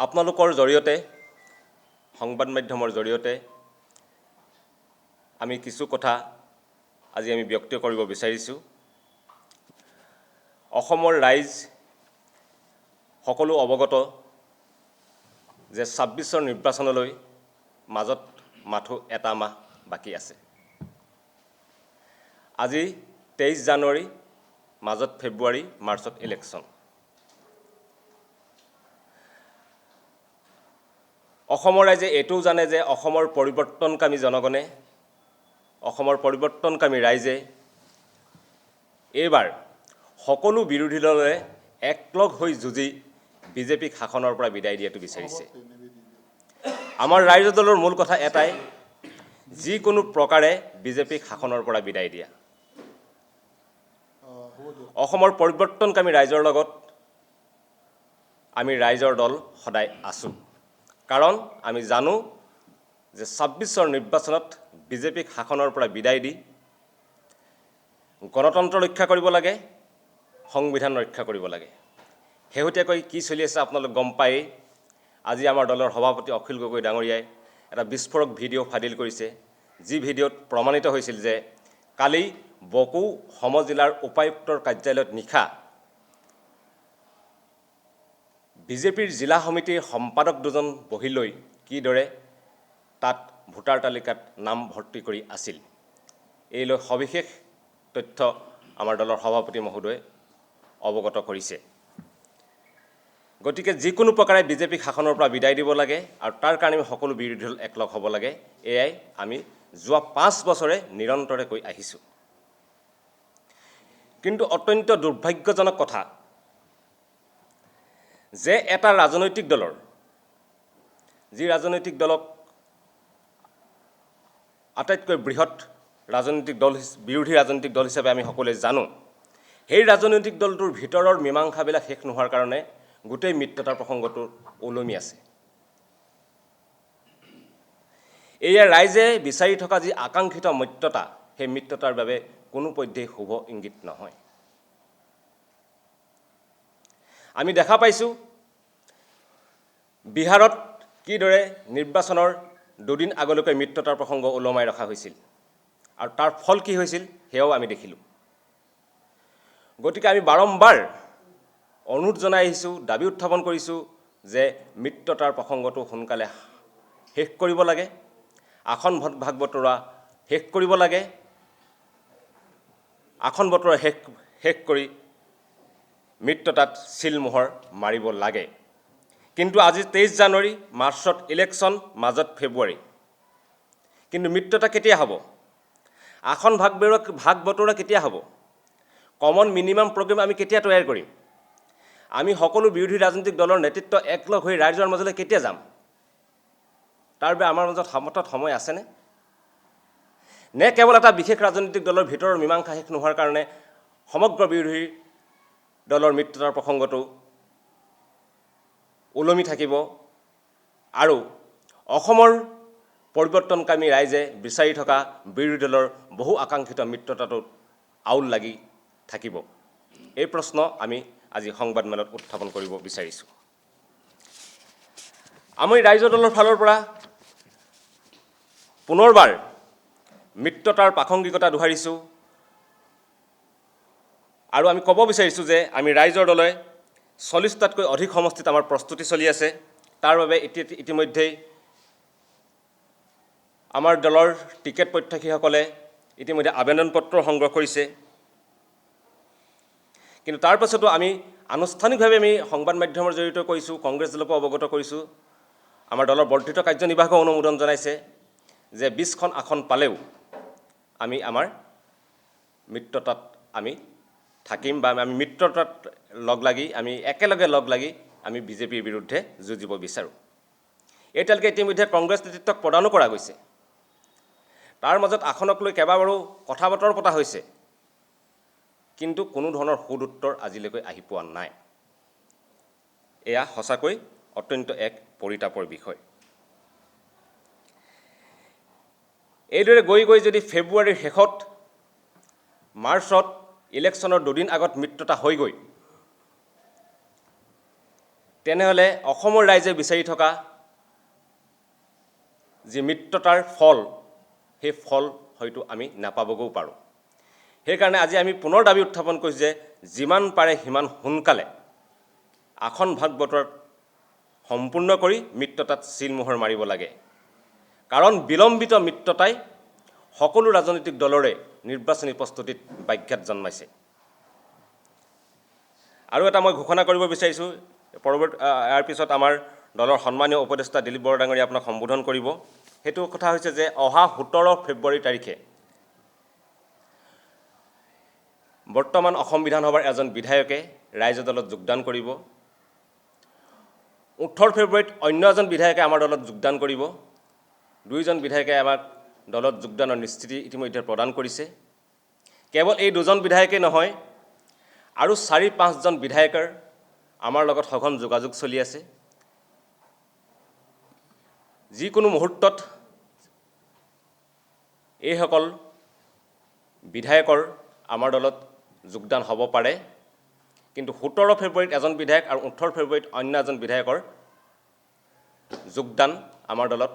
আপোনালোকৰ জৰিয়তে সংবাদ মাধ্যমৰ জৰিয়তে আমি কিছু কথা আজি আমি ব্যক্ত কৰিব বিচাৰিছোঁ। অসমৰ ৰাইজ সকলো অৱগত যে ২৬ৰ নিৰ্বাচনলৈ মাজত মাথো এটা মাহ বাকী আছে। আজি ২৩ জানুৱাৰী, মাজত ফেব্ৰুৱাৰী, মাৰ্চত ইলেকশ্যন। অসমৰ ৰাইজে এইটোও জানে যে অসমৰ পৰিৱৰ্তনকামী জনগণে, অসমৰ পৰিৱৰ্তনকামী ৰাইজে এইবাৰ সকলো বিৰোধী দলে একলগ হৈ যুঁজি বিজেপিক শাসনৰ পৰা বিদায় দিয়াটো বিচাৰিছে। আমাৰ ৰাইজৰ দলৰ মূল কথা এটাই, যিকোনো প্ৰকাৰে বিজেপিক শাসনৰ পৰা বিদায় দিয়া। অসমৰ পৰিৱৰ্তনকামী ৰাইজৰ লগত আমি ৰাইজৰ দল সদায় আছোঁ। কাৰণ আমি জানো যে ২৬ৰ নিৰ্বাচনত বিজেপিক শাসনৰ পৰা বিদায় দি গণতন্ত্ৰ ৰক্ষা কৰিব লাগে, সংবিধান ৰক্ষা কৰিব লাগে। শেহতীয়াকৈ কি চলি আছে আপোনালোক গম পায়েই। আজি আমাৰ দলৰ সভাপতি অখিল গগৈ ডাঙৰীয়াই এটা বিস্ফোৰক ভিডিঅ' ফাদিল কৰিছে, যি ভিডিঅ'ত প্ৰমাণিত হৈছিল যে কালি বকো সমজিলাৰ উপায়ুক্তৰ কাৰ্যালয়ত নিশা বিজেপিৰ জিলা সমিতিৰ সম্পাদক দুজন বহি লৈ কিদৰে তাত ভোটাৰ তালিকাত নাম ভৰ্তি কৰি আছিল। এই লৈ সবিশেষ তথ্য আমাৰ দলৰ সভাপতি মহোদয়ে অৱগত কৰিছে। গতিকে যিকোনো প্ৰকাৰে বিজেপিক শাসনৰ পৰা বিদায় দিব লাগে আৰু তাৰ কাৰণে আমি সকলো বিৰোধী দল একলগ হ'ব লাগে। এয়াই আমি যোৱা ৫ বছৰে নিৰন্তৰে কৈ আহিছোঁ। কিন্তু অত্যন্ত দুৰ্ভাগ্যজনক কথা যে এটা ৰাজনৈতিক দলৰ, যি ৰাজনৈতিক দলক আটাইতকৈ বৃহৎ ৰাজনৈতিক দল, বিৰোধী ৰাজনৈতিক দল হিচাপে আমি সকলোৱে জানো, সেই ৰাজনৈতিক দলটোৰ ভিতৰৰ মীমাংসাবিলাক শেষ নোহোৱাৰ কাৰণে গোটেই মিত্ৰতাৰ প্ৰসংগটো ওলমি আছে। এয়া ৰাইজে বিচাৰি থকা যি আকাংক্ষিত মিত্ৰতা, সেই মিত্ৰতাৰ বাবে কোনোপধ্যেই শুভ ইংগিত নহয়। আমি দেখা পাইছোঁ বিহাৰত কিদৰে নিৰ্বাচনৰ দুদিন আগলৈকে মিত্ৰতাৰ প্ৰসংগ ওলমাই ৰখা হৈছিল আৰু তাৰ ফল কি হৈছিল সেয়াও আমি দেখিলোঁ। গতিকে আমি বাৰম্বাৰ অনুৰোধ জনাই আহিছোঁ, দাবী উত্থাপন কৰিছোঁ যে মিত্ৰতাৰ প্ৰসংগটো সোনকালে শেষ কৰিব লাগে, আসন ভাগ বতৰা শেষ কৰিব লাগে, আসন বতৰা শেষ কৰি মিত্ৰতাত চিলমোহৰ মাৰিব লাগে। কিন্তু আজি ২৩ জানুৱাৰী, মাৰ্চত ইলেকশ্যন, মাজত ফেব্ৰুৱাৰী। কিন্তু মিত্ৰতা কেতিয়া হ'ব? আসন ভাগ বতৰা কেতিয়া হ'ব? কমন মিনিমাম প্ৰগ্ৰেম আমি কেতিয়া তৈয়াৰ কৰিম? আমি সকলো বিৰোধী ৰাজনৈতিক দলৰ নেতৃত্ব একলগ হৈ ৰাইজৰ মাজলৈ কেতিয়া যাম? তাৰ বাবে আমাৰ মাজত হাতত সময় আছেনে? নে কেৱল এটা বিশেষ ৰাজনৈতিক দলৰ ভিতৰৰ মীমাংসা শেষ নোহোৱাৰ কাৰণে সমগ্ৰ বিৰোধী দলৰ মিত্ৰতাৰ প্ৰসংগটো ওলমি থাকিব আৰু অসমৰ পৰিৱৰ্তনকামী ৰাইজে বিচাৰি থকা বিৰোধী দলৰ বহু আকাংক্ষিত মিত্ৰতাটোত আউল লাগি থাকিব? এই প্ৰশ্ন আমি আজি সংবাদমেলত উত্থাপন কৰিব বিচাৰিছোঁ। আমি ৰাইজৰ দলৰ ফালৰ পৰা পুনৰবাৰ মিত্ৰতাৰ প্ৰাসংগিকতা দোহাৰিছোঁ আৰু আমি ক'ব বিচাৰিছোঁ যে আমি ৰাইজৰ দলে ৪০টাতকৈ অধিক সমষ্টিত আমাৰ প্ৰস্তুতি চলি আছে। তাৰ বাবে ইতিমধ্যেই আমাৰ দলৰ টিকেট প্ৰত্যাশীসকলে ইতিমধ্যে আবেদন পত্ৰ সংগ্ৰহ কৰিছে। কিন্তু তাৰ পাছতো আমি আনুষ্ঠানিকভাৱে আমি সংবাদ মাধ্যমৰ জৰিয়তে কৈছোঁ, কংগ্ৰেছ দলকো অৱগত কৰিছোঁ, আমাৰ দলৰ বৰ্ধিত কাৰ্যনিৰ্বাহকে অনুমোদন জনাইছে যে ২০খন আসন পালেও আমি আমাৰ মিত্ৰতাত আমি থাকিম বা আমি মিত্ৰতাত একেলগে লগ লাগি আমি বিজেপিৰ বিৰুদ্ধে যুঁজিব বিচাৰোঁ। এতিয়ালৈকে ইতিমধ্যে কংগ্ৰেছ নেতৃত্বক প্ৰদানো কৰা গৈছে। তাৰ মাজত আসনক লৈ কেইবাবাৰো কথা বতৰা পতা হৈছে, কিন্তু কোনো ধৰণৰ সুদুত্তৰ আজিলৈকে আহি পোৱা নাই। এয়া সঁচাকৈ অত্যন্ত এক পৰিতাপৰ বিষয়। এইদৰে গৈ গৈ যদি ফেব্ৰুৱাৰীৰ শেষত, মাৰ্চত ইলেকশ্যনৰ দুদিন আগত মিত্ৰতা হৈ গৈ তেনেহ'লে অসমৰ ৰাইজে বিচাৰি থকা যি মিত্ৰতাৰ ফল, সেই ফল হয়তো আমি নাপাবগৈও পাৰোঁ। সেইকাৰণে আজি আমি পুনৰ দাবী উত্থাপন কৰিছোঁ যে যিমান পাৰে সিমান সোনকালে আসন ভাগ বতৰা সম্পূৰ্ণ কৰি মিত্ৰতাত চিলমোহৰ মাৰিব লাগে। কাৰণ বিলম্বিত মিত্ৰতাই সকলো ৰাজনৈতিক দলৰে নিৰ্বাচনী প্ৰস্তুতিত ব্যাঘাত জন্মাইছে। আৰু এটা মই ঘোষণা কৰিব বিচাৰিছোঁ, ইয়াৰ পিছত আমাৰ দলৰ সন্মানীয় উপদেষ্টা দিলীপ বৰা ডাঙৰীয়াই আপোনাক সম্বোধন কৰিব। সেইটো কথা হৈছে যে অহা 17 ফেব্ৰুৱাৰী তাৰিখে বৰ্তমান অসম বিধানসভাৰ এজন বিধায়কে ৰাইজৰ দলত যোগদান কৰিব। 18 ফেব্ৰুৱাৰীত অন্য এজন বিধায়কে আমাৰ দলত যোগদান কৰিব। দুইজন বিধায়কে আমাক দলত যোগদানৰ নিশ্চিতি ইতিমধ্যে প্ৰদান কৰিছে। কেৱল এই দুজন বিধায়কেই নহয়, আৰু 4-5জন বিধায়কৰ আমাৰ লগত সঘন যোগাযোগ চলি আছে। যিকোনো মুহূৰ্তত এইসকল বিধায়কৰ আমাৰ দলত যোগদান হ'ব পাৰে। কিন্তু 17 ফেব্ৰুৱাৰীত এজন বিধায়ক আৰু 18 ফেব্ৰুৱাৰীত অন্য এজন বিধায়কৰ যোগদান আমাৰ দলত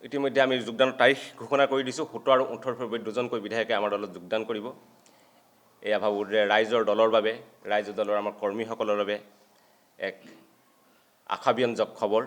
ইতিমধ্যে আমি যোগদানৰ তাৰিখ ঘোষণা কৰি দিছোঁ। 17 আৰু 18 ফেব্ৰুৱাৰীত দুজনকৈ বিধায়কে আমাৰ দলত যোগদান কৰিব। এয়া ভাবোঁ যে ৰাইজৰ দলৰ বাবে, ৰাইজৰ দলৰ আমাৰ কৰ্মীসকলৰ বাবে এক আশাব্যঞ্জক খবৰ।